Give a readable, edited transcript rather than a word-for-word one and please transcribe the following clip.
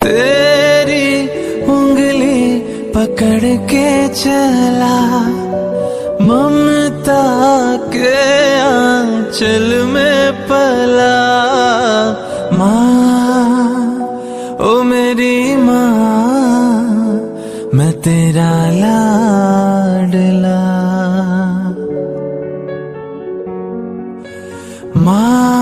तेरी उंगली पकड़ के चला, ममता के आंचल में पला। माँ ओ मेरी माँ, मैं तेरा लाडला। माँ